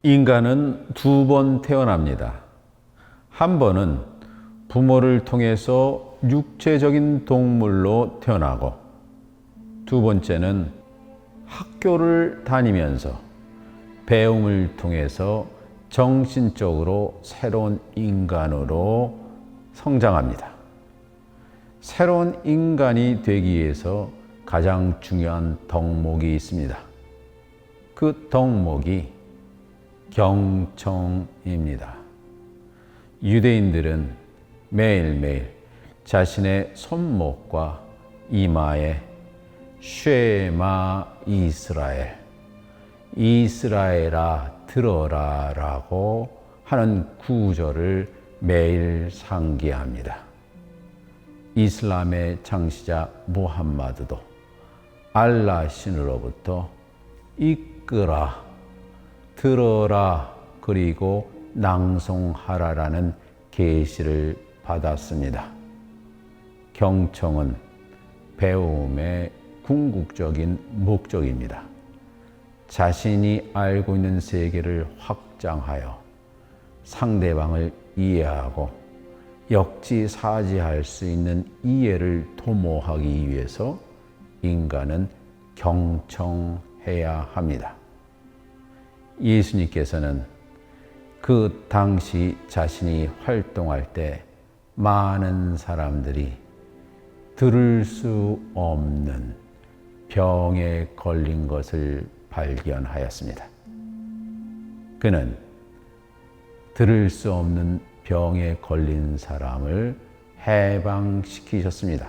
인간은 두 번 태어납니다. 한 번은 부모를 통해서 육체적인 동물로 태어나고, 두 번째는 학교를 다니면서 배움을 통해서 정신적으로 새로운 인간으로 성장합니다. 새로운 인간이 되기 위해서 가장 중요한 덕목이 있습니다. 그 덕목이 경청입니다. 유대인들은 매일매일 자신의 손목과 이마에 쉐마 이스라엘, 이스라엘아 들어라 라고 하는 구절을 매일 상기합니다. 이슬람의 창시자 무함마드도 알라 신으로부터 이끄라, 들어라, 그리고 낭송하라라는 계시를 받았습니다. 경청은 배움의 궁극적인 목적입니다. 자신이 알고 있는 세계를 확장하여 상대방을 이해하고 역지사지할 수 있는 이해를 도모하기 위해서 인간은 경청해야 합니다. 예수님께서는 그 당시 자신이 활동할 때 많은 사람들이 들을 수 없는 병에 걸린 것을 발견하였습니다. 그는 들을 수 없는 병에 걸린 사람을 해방시키셨습니다.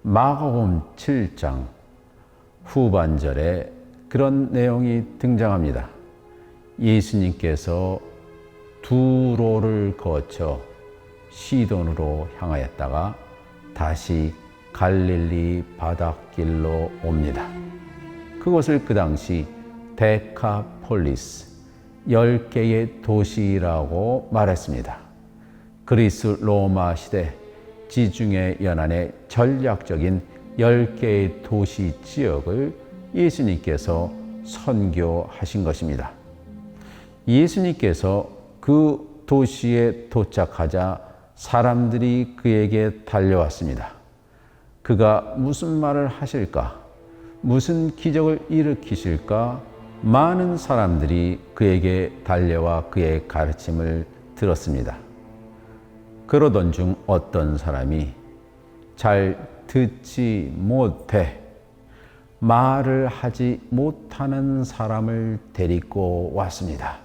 마가복음 7장 후반절에 그런 내용이 등장합니다. 예수님께서 두로를 거쳐 시돈으로 향하였다가 다시 갈릴리 바닷길로 옵니다. 그것을 그 당시 데카폴리스, 10개의 도시라고 말했습니다. 그리스 로마 시대 지중해 연안의 전략적인 10개의 도시 지역을 예수님께서 선교하신 것입니다. 예수님께서 그 도시에 도착하자 사람들이 그에게 달려왔습니다. 그가 무슨 말을 하실까? 무슨 기적을 일으키실까? 많은 사람들이 그에게 달려와 그의 가르침을 들었습니다. 그러던 중 어떤 사람이 잘 듣지 못해 말을 하지 못하는 사람을 데리고 왔습니다.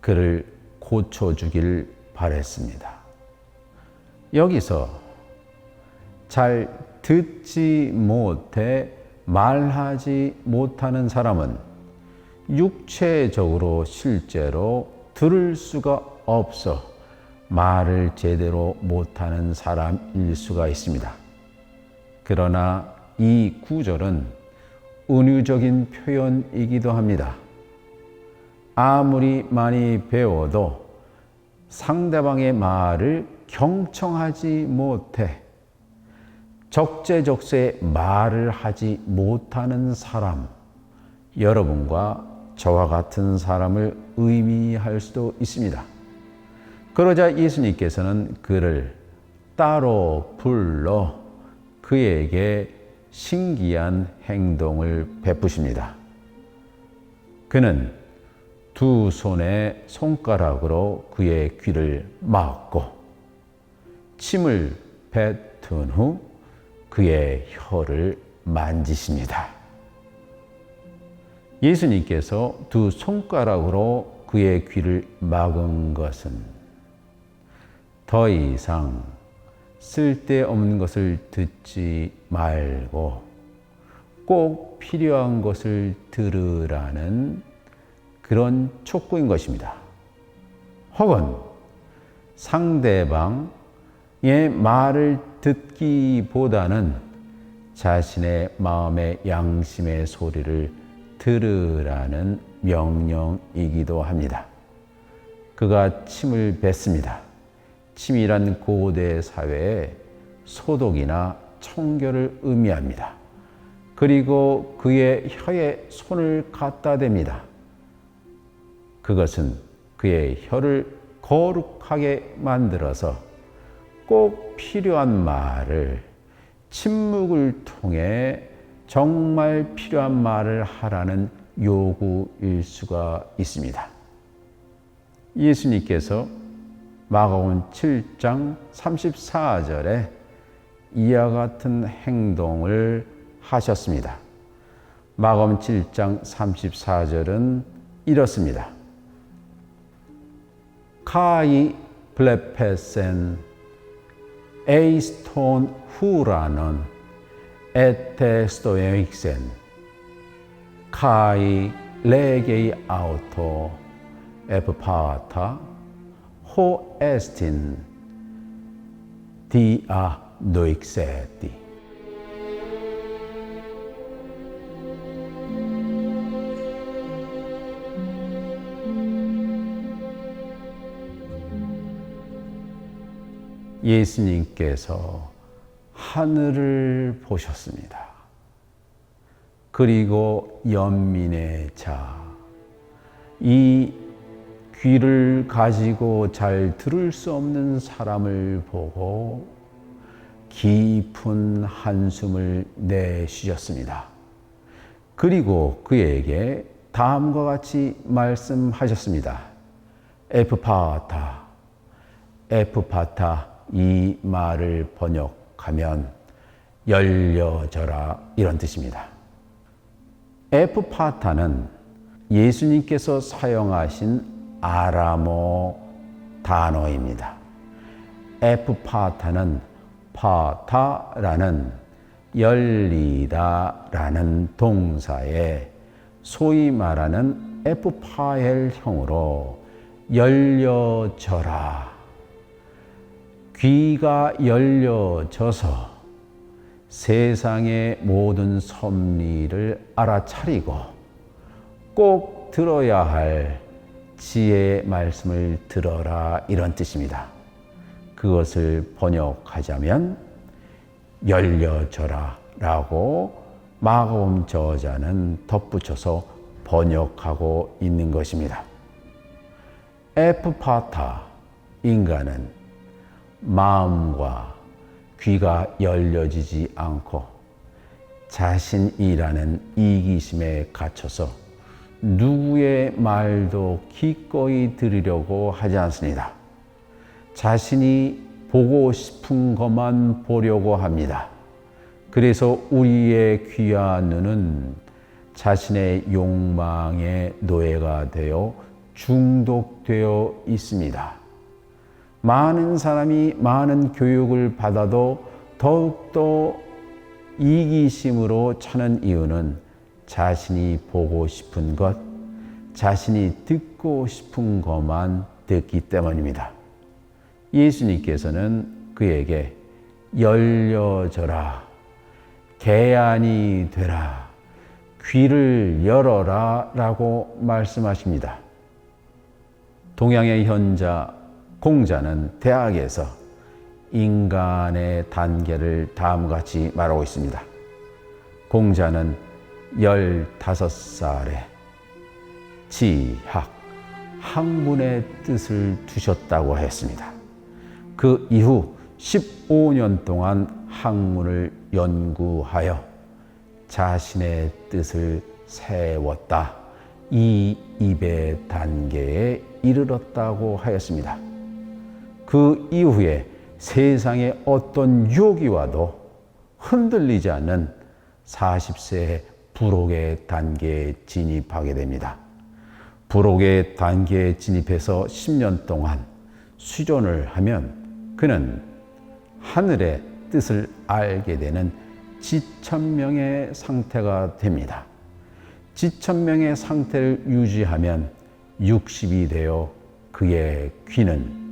그를 고쳐주길 바랬습니다. 여기서 잘 듣지 못해 말하지 못하는 사람은 육체적으로 실제로 들을 수가 없어 말을 제대로 못하는 사람일 수가 있습니다. 그러나 이 구절은 은유적인 표현이기도 합니다. 아무리 많이 배워도 상대방의 말을 경청하지 못해 적재적소에 말을 하지 못하는 사람, 여러분과 저와 같은 사람을 의미할 수도 있습니다. 그러자 예수님께서는 그를 따로 불러 그에게 신기한 행동을 베푸십니다. 그는 두 손의 손가락으로 그의 귀를 막고 침을 뱉은 후 그의 혀를 만지십니다. 예수님께서 두 손가락으로 그의 귀를 막은 것은 더 이상 쓸데없는 것을 듣지 말고 꼭 필요한 것을 들으라는 그런 촉구인 것입니다. 혹은 상대방의 말을 듣기보다는 자신의 마음의 양심의 소리를 들으라는 명령이기도 합니다. 그가 침을 뱉습니다. 침이란 고대 사회의 소독이나 청결을 의미합니다. 그리고 그의 혀에 손을 갖다 댑니다. 그것은 그의 혀를 거룩하게 만들어서 꼭 필요한 말을 침묵을 통해 정말 필요한 말을 하라는 요구일 수가 있습니다. 예수님께서 마가복음 7장 34절에 이와 같은 행동을 하셨습니다. 마가복음 7장 34절은 이렇습니다. 카이 블레페센 에이스톤 후라는 에테스토에익센 카이 레게이 아우토 에프파타 호 에스틴 디아 노익세티. 예수님께서 하늘을 보셨습니다. 그리고 연민의 자, 이 귀를 가지고 잘 들을 수 없는 사람을 보고 깊은 한숨을 내쉬셨습니다. 그리고 그에게 다음과 같이 말씀하셨습니다. 에프파타, 에프파타, 이 말을 번역하면 열려져라, 이런 뜻입니다. 에프파타는 예수님께서 사용하신 아람어 단어입니다. 에프파타는 파타라는 열리다라는 동사에 소위 말하는 에프파엘형으로 열려져라, 귀가 열려져서 세상의 모든 섭리를 알아차리고 꼭 들어야 할 지혜의 말씀을 들어라, 이런 뜻입니다. 그것을 번역하자면 열려져라 라고 마가복음 저자는 덧붙여서 번역하고 있는 것입니다. 에프파타, 인간은 마음과 귀가 열려지지 않고 자신이라는 이기심에 갇혀서 누구의 말도 기꺼이 들으려고 하지 않습니다. 자신이 보고 싶은 것만 보려고 합니다. 그래서 우리의 귀와 눈은 자신의 욕망의 노예가 되어 중독되어 있습니다. 많은 사람이 많은 교육을 받아도 더욱더 이기심으로 차는 이유는 자신이 보고 싶은 것, 자신이 듣고 싶은 것만 듣기 때문입니다. 예수님께서는 그에게 열려져라, 개안이 되라, 귀를 열어라 라고 말씀하십니다. 동양의 현자 공자는 대학에서 인간의 단계를 다음과 같이 말하고 있습니다. 공자는 15살에 지학, 학문의 뜻을 두셨다고 했습니다. 그 이후 15년 동안 학문을 연구하여 자신의 뜻을 세웠다. 이 입의 단계에 이르렀다고 하였습니다. 그 이후에 세상의 어떤 유혹이 와도 흔들리지 않는 40세의 불혹의 단계에 진입하게 됩니다. 불혹의 단계에 진입해서 10년 동안 수련을 하면 그는 하늘의 뜻을 알게 되는 지천명의 상태가 됩니다. 지천명의 상태를 유지하면 60이 되어 그의 귀는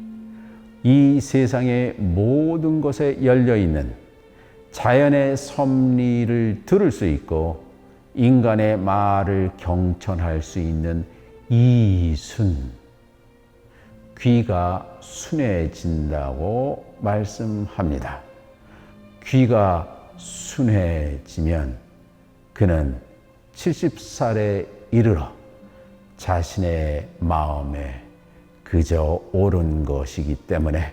이 세상의 모든 것에 열려있는 자연의 섭리를 들을 수 있고 인간의 말을 경청할 수 있는 이순, 귀가 순해진다고 말씀합니다. 귀가 순해지면 그는 70살에 이르러 자신의 마음에 그저 옳은 것이기 때문에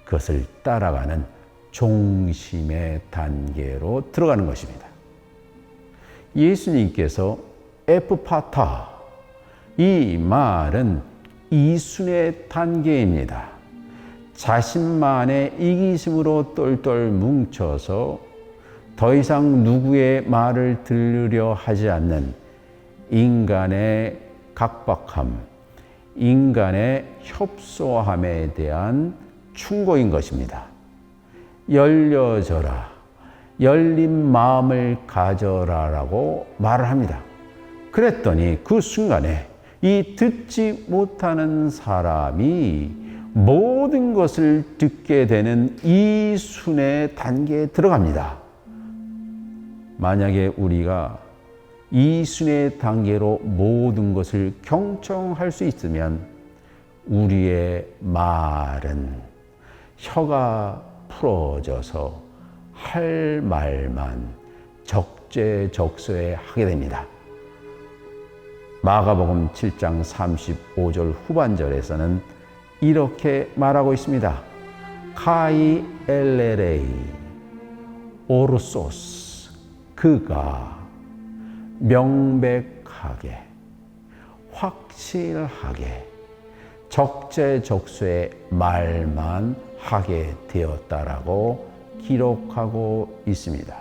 그것을 따라가는 종심의 단계로 들어가는 것입니다. 예수님께서 에프파타, 이 말은 이순의 단계입니다. 자신만의 이기심으로 똘똘 뭉쳐서 더 이상 누구의 말을 들으려 하지 않는 인간의 각박함, 인간의 협소함에 대한 충고인 것입니다. 열려져라, 열린 마음을 가져라라고 말을 합니다. 그랬더니 그 순간에 이 듣지 못하는 사람이 모든 것을 듣게 되는 이순의 단계에 들어갑니다. 만약에 우리가 이순의 단계로 모든 것을 경청할 수 있으면 우리의 말은 혀가 풀어져서 할 말만 적재적소에 하게 됩니다. 마가복음 7장 35절 후반절에서는 이렇게 말하고 있습니다. 카이 엘레레이 오르소스, 그가 명백하게 확실하게 적재적소의 말만 하게 되었다라고 기록하고 있습니다.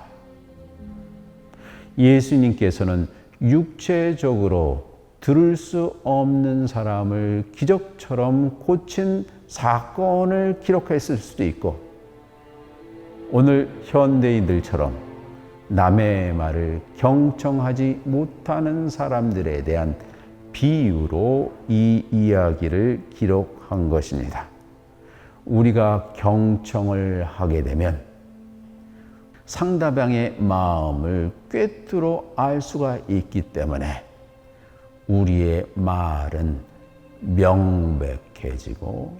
예수님께서는 육체적으로 들을 수 없는 사람을 기적처럼 고친 사건을 기록했을 수도 있고, 오늘 현대인들처럼 남의 말을 경청하지 못하는 사람들에 대한 비유로 이 이야기를 기록한 것입니다. 우리가 경청을 하게 되면 상대방의 마음을 꿰뚫어 알 수가 있기 때문에 우리의 말은 명백해지고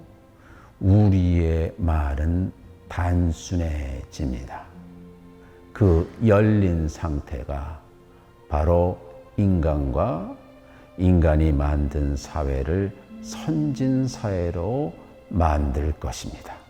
우리의 말은 단순해집니다. 그 열린 상태가 바로 인간과 인간이 만든 사회를 선진사회로 만들 것입니다.